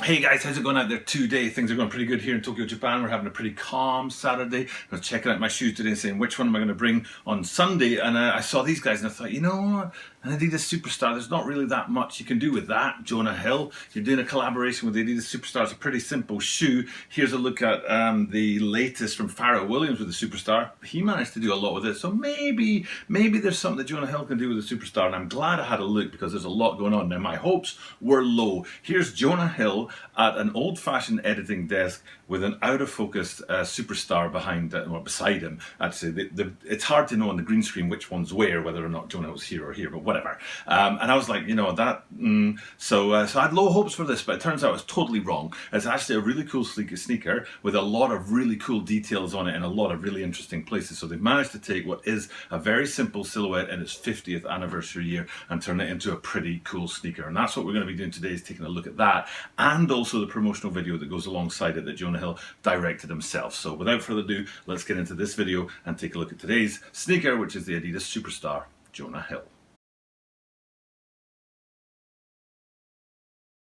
Hey guys, how's it going out there today? Things are going pretty good here in Tokyo, Japan. We're having a pretty calm Saturday. I was checking out my shoes today and saying which one am I going to bring on Sunday, and I saw these guys and I thought, you know what? An Adidas Superstar, there's not really that much you can do with that. Jonah Hill, you're doing a collaboration with the Adidas Superstar. It's a pretty simple shoe. Here's a look at the latest from Pharrell Williams with the Superstar. He managed to do a lot with it, so maybe there's something that Jonah Hill can do with the Superstar, and I'm glad I had a look because there's a lot going on. Now, my hopes were low. Here's Jonah Hill at an old-fashioned editing desk with an out-of-focus Superstar behind or beside him. Actually, it's hard to know on the green screen which one's where, whether or not Jonah was here or here, but whatever. And I was like, you know, that. So I had low hopes for this, but it turns out I was totally wrong. It's actually a really cool sneaker with a lot of really cool details on it and a lot of really interesting places. So they've managed to take what is a very simple silhouette in its 50th anniversary year and turn it into a pretty cool sneaker. And that's what we're going to be doing today, is taking a look at that, and also the promotional video that goes alongside it that Jonah Hill directed himself. So without further ado, let's get into this video and take a look at today's sneaker, which is the Adidas Superstar Jonah Hill.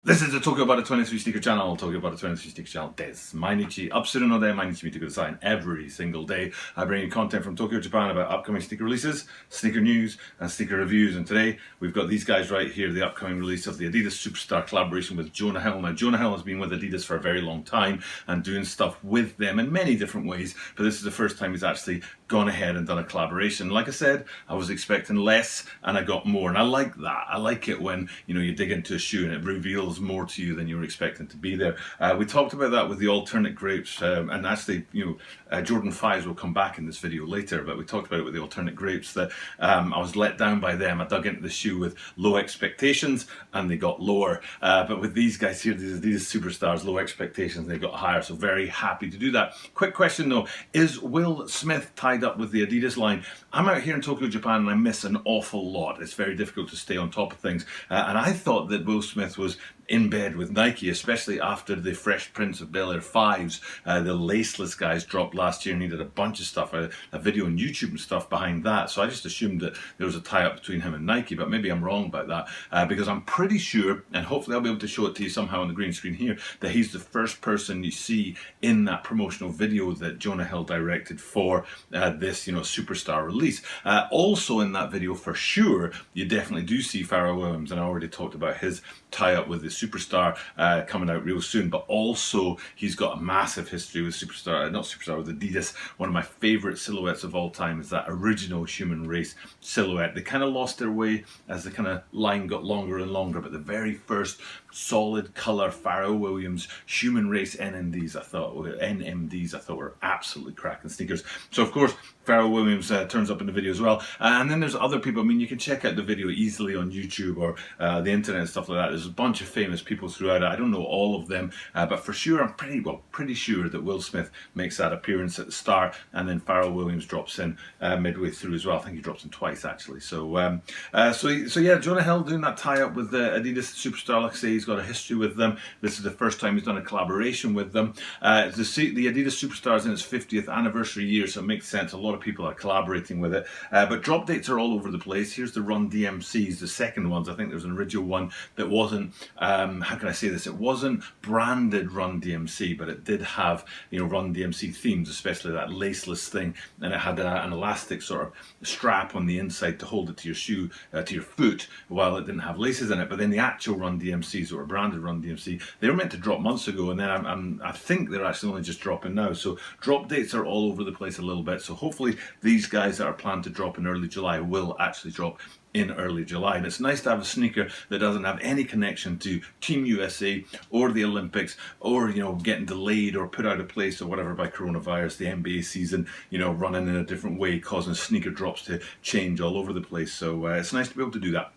This is the Tokyo About 23 Sneaker Channel, Tokyo About 23 Sneaker Channel desu. Mainichi upsuru no de, mainichi mite kudasai. Every single day I bring you content from Tokyo, Japan about upcoming sneaker releases, sneaker news and sneaker reviews. And today we've got these guys right here, the upcoming release of the Adidas Superstar collaboration with Jonah Hill. Now, Jonah Hill has been with Adidas for a very long time and doing stuff with them in many different ways, but this is the first time he's actually gone ahead and done a collaboration. Like I said, I was expecting less and I got more, and I like that. I like it when, you know, you dig into a shoe and it reveals more to you than you were expecting to be there. We talked about that with the alternate grapes, and actually, you know, Jordan 5s will come back in this video later, but we talked about it with the alternate grapes that I was let down by them. I dug into the shoe with low expectations and they got lower, but with these guys here, these Superstars, low expectations, they got higher, so very happy to do that. Quick question though, is Will Smith tied up with the Adidas line? I'm out here in Tokyo, Japan, and I miss an awful lot. It's very difficult to stay on top of things, and I thought that Will Smith was in bed with Nike, especially after the Fresh Prince of Bel-Air 5s, the laceless guys dropped last year, and he did a bunch of stuff, a video on YouTube and stuff behind that. So I just assumed that there was a tie-up between him and Nike, but maybe I'm wrong about that, because I'm pretty sure, and hopefully I'll be able to show it to you somehow on the green screen here, that he's the first person you see in that promotional video that Jonah Hill directed for this, you know, Superstar release. Also in that video, for sure, you definitely do see Pharrell Williams, and I already talked about his tie-up with the Superstar coming out real soon, but also he's got a massive history with Superstar, not Superstar, with Adidas. One of my favorite silhouettes of all time is that original Human Race silhouette. They kind of lost their way as the kind of line got longer and longer, but the very first solid color Pharrell Williams Human Race NMDs I thought were absolutely cracking sneakers. So of course Pharrell Williams turns up in the video as well, and then there's other people. I mean, you can check out the video easily on YouTube or the internet and stuff like that. There's a bunch of famous people throughout it. I don't know all of them, but for sure I'm pretty sure that Will Smith makes that appearance at the start, and then Pharrell Williams drops in midway through as well. I think he drops in twice actually. So yeah, Jonah Hill doing that tie-up with the Adidas Superstar. Like I say, he's got a history with them. This is the first time he's done a collaboration with them. The Adidas Superstar is in its 50th anniversary year, so it makes sense. A lot of people are collaborating with it, but drop dates are all over the place. Here's the Run DMCs, the second ones. I think there's an original one that wasn't, how can I say this, it wasn't branded Run DMC, but it did have, you know, Run DMC themes, especially that laceless thing, and it had an elastic sort of strap on the inside to hold it to your shoe, to your foot, while it didn't have laces in it. But then the actual Run DMCs, that were branded Run DMC, they were meant to drop months ago, and then I think they're actually only just dropping now. So drop dates are all over the place a little bit, so hopefully these guys that are planned to drop in early July will actually drop in early July. And it's nice to have a sneaker that doesn't have any connection to Team USA or the Olympics, or, you know, getting delayed or put out of place or whatever by coronavirus, the NBA season, you know, running in a different way, causing sneaker drops to change all over the place. So it's nice to be able to do that.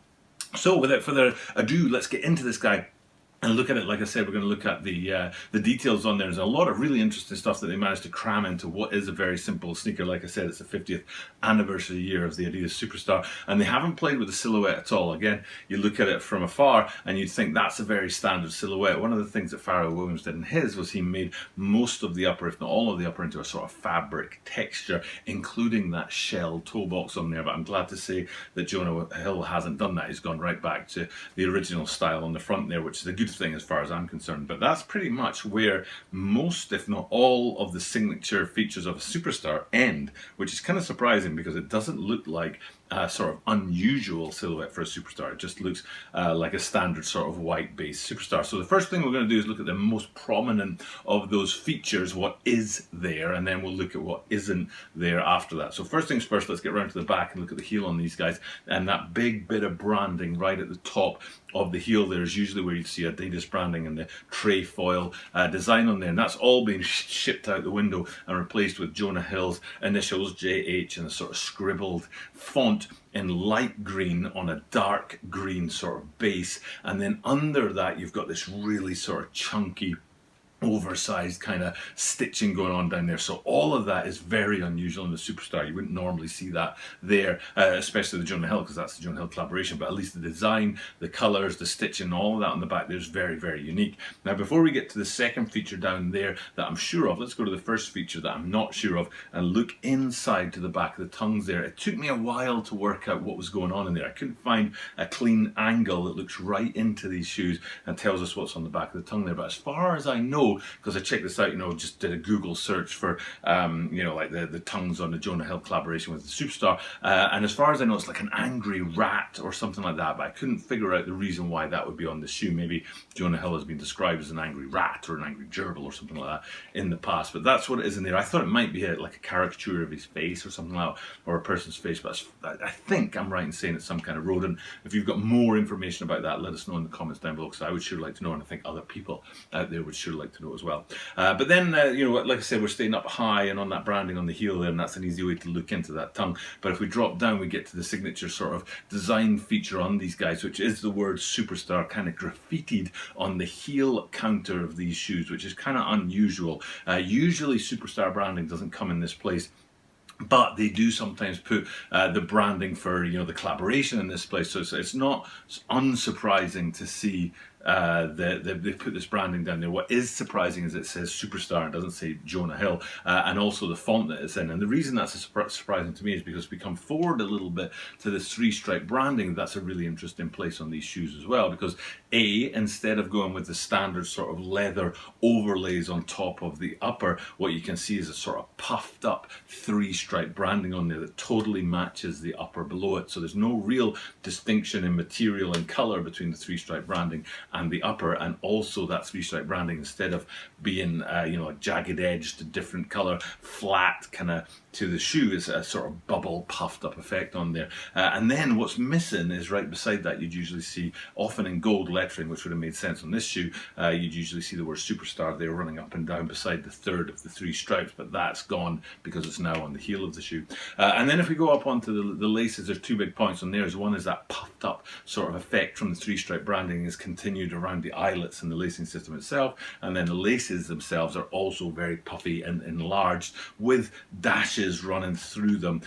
So without further ado, let's get into this guy and look at it. Like I said, we're going to look at the details on there. There's a lot of really interesting stuff that they managed to cram into what is a very simple sneaker. Like I said, it's the 50th anniversary year of the Adidas Superstar, and they haven't played with the silhouette at all. Again, you look at it from afar and you'd think that's a very standard silhouette. One of the things that Pharrell Williams did in his was he made most of the upper, if not all of the upper, into a sort of fabric texture, including that shell toe box on there. But I'm glad to say that Jonah Hill hasn't done that. He's gone right back to the original style on the front there, which is a good good thing as far as I'm concerned. But that's pretty much where most, if not all, of the signature features of a Superstar end, which is kind of surprising because it doesn't look like a sort of unusual silhouette for a Superstar. It just looks like a standard sort of white base Superstar. So the first thing we're going to do is look at the most prominent of those features, what is there, and then we'll look at what isn't there after that. So first things first, let's get round to the back and look at the heel on these guys, and that big bit of branding right at the top of the heel there is usually where you'd see Adidas branding and the tray foil design on there, and that's all been shipped out the window and replaced with Jonah Hill's initials JH and a sort of scribbled font in light green on a dark green sort of base, and then under that you've got this really sort of chunky oversized kind of stitching going on down there. So all of that is very unusual in the Superstar. You wouldn't normally see that there, especially the Jonah Hill, because that's the Jonah Hill collaboration, but at least the design, the colors, the stitching, all of that on the back there is very, very unique. Now before we get to the second feature down there that I'm sure of, let's go to the first feature that I'm not sure of and look inside to the back of the tongues there. It took me a while to work out what was going on in there. I couldn't find a clean angle that looks right into these shoes and tells us what's on the back of the tongue there, but as far as I know, because I checked this out, just did a Google search for, like the tongues on the Jonah Hill collaboration with the Superstar, and as far as I know, it's like an angry rat or something like that, but I couldn't figure out the reason why that would be on the shoe. Maybe Jonah Hill has been described as an angry rat or an angry gerbil or something like that in the past, but that's what it is in there. I thought it might be like a caricature of his face or something like that, or a person's face, but I think I'm right in saying it's some kind of rodent. If you've got more information about that, let us know in the comments down below, because I would sure like to know, and I think other people out there would sure like to know as well. But then, like I said, we're staying up high and on that branding on the heel there, and that's an easy way to look into that tongue. But if we drop down, we get to the signature sort of design feature on these guys, which is the word Superstar kind of graffitied on the heel counter of these shoes, which is kind of unusual. Usually Superstar branding doesn't come in this place, but they do sometimes put the branding for the collaboration in this place, so it's not unsurprising to see they put this branding down there. What is surprising is it says Superstar, it doesn't say Jonah Hill, and also the font that it's in. And the reason that's surprising to me is because if we come forward a little bit to this three-stripe branding, that's a really interesting place on these shoes as well, because instead of going with the standard sort of leather overlays on top of the upper, what you can see is a sort of puffed up three-stripe branding on there that totally matches the upper below it. So there's no real distinction in material and color between the three-stripe branding and the upper, and also that three-stripe branding, instead of being a jagged edged different color flat kind of to the shoe, is a sort of bubble puffed up effect on there. And then what's missing is right beside that, you'd usually see, often in gold lettering, which would have made sense on this shoe, you'd usually see the word Superstar there running up and down beside the third of the three stripes, but that's gone because it's now on the heel of the shoe. And then if we go up onto the laces, there's two big points on there. One is that puffed up sort of effect from the three-stripe branding is continued around the eyelets and the lacing system itself, and then the laces themselves are also very puffy and enlarged with dashes running through them,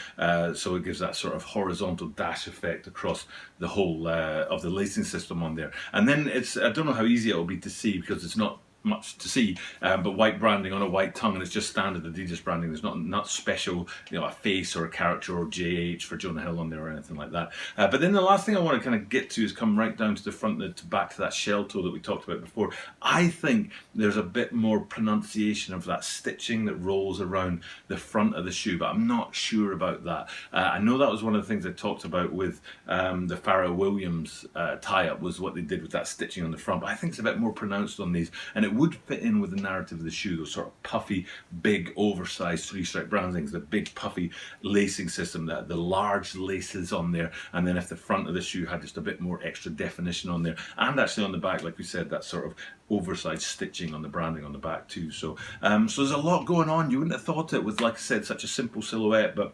so it gives that sort of horizontal dash effect across the whole of the lacing system on there. And then I don't know how easy it will be to see because it's not much to see, but white branding on a white tongue, and it's just standard Adidas branding. There's not special, a face or a character or JH for Jonah Hill on there or anything like that. But then the last thing I want to kind of get to is come right down to the front, back to that shell toe that we talked about before. I think there's a bit more pronunciation of that stitching that rolls around the front of the shoe, but I'm not sure about that. I know that was one of the things I talked about with the Pharrell Williams tie-up, was what they did with that stitching on the front, but I think it's a bit more pronounced on these, and it would fit in with the narrative of the shoe, those sort of puffy, big, oversized three-stripe brandings, the big puffy lacing system, the large laces on there, and then if the front of the shoe had just a bit more extra definition on there, and actually on the back, like we said, that sort of oversized stitching on the branding on the back too. So there's a lot going on. You wouldn't have thought it was, like I said, such a simple silhouette, but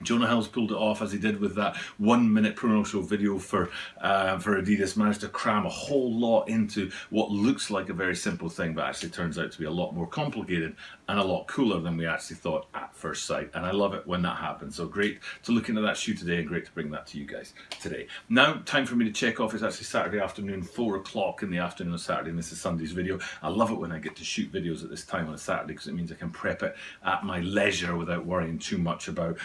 Jonah Hill's pulled it off, as he did with that 1 minute promotional video for Adidas. Managed to cram a whole lot into what looks like a very simple thing, but actually turns out to be a lot more complicated and a lot cooler than we actually thought at first sight. And I love it when that happens. So great to look into that shoe today, and great to bring that to you guys today. Now, time for me to check off. It's actually Saturday afternoon, 4 o'clock in the afternoon of Saturday, and this is Sunday's video. I love it when I get to shoot videos at this time on a Saturday, because it means I can prep it at my leisure without worrying too much about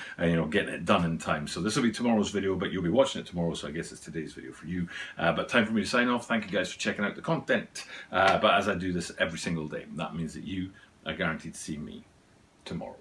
getting it done in time. So this will be tomorrow's video, but you'll be watching it tomorrow, so I guess it's today's video for you. But time for me to sign off. Thank you guys for checking out the content. But as I do this every single day, that means that you are guaranteed to see me tomorrow.